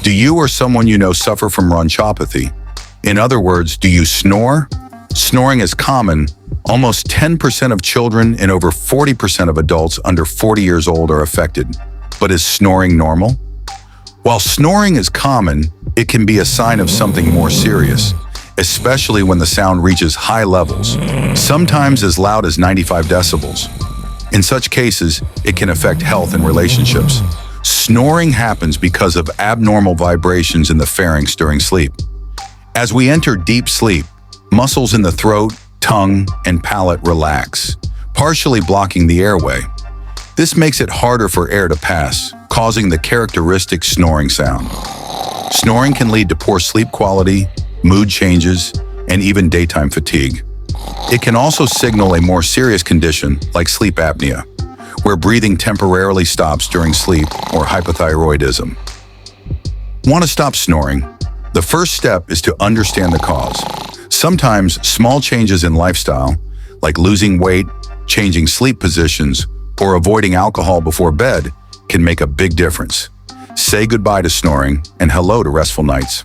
Do you or someone you know suffer from ronchopathy? In other words, do you snore? Snoring is common. Almost 10% of children and over 40% of adults under 40 years old are affected. But is snoring normal? While snoring is common, it can be a sign of something more serious, especially when the sound reaches high levels, sometimes as loud as 95 decibels. In such cases, it can affect health and relationships. Snoring happens because of abnormal vibrations in the pharynx during sleep. As we enter deep sleep, muscles in the throat, tongue, and palate relax, partially blocking the airway. This makes it harder for air to pass, causing the characteristic snoring sound. Snoring can lead to poor sleep quality, mood changes, and even daytime fatigue. It can also signal a more serious condition like sleep apnea, where breathing temporarily stops during sleep, or hypothyroidism. Want to stop snoring? The first step is to understand the cause. Sometimes small changes in lifestyle, like losing weight, changing sleep positions, or avoiding alcohol before bed, can make a big difference. Say goodbye to snoring and hello to restful nights.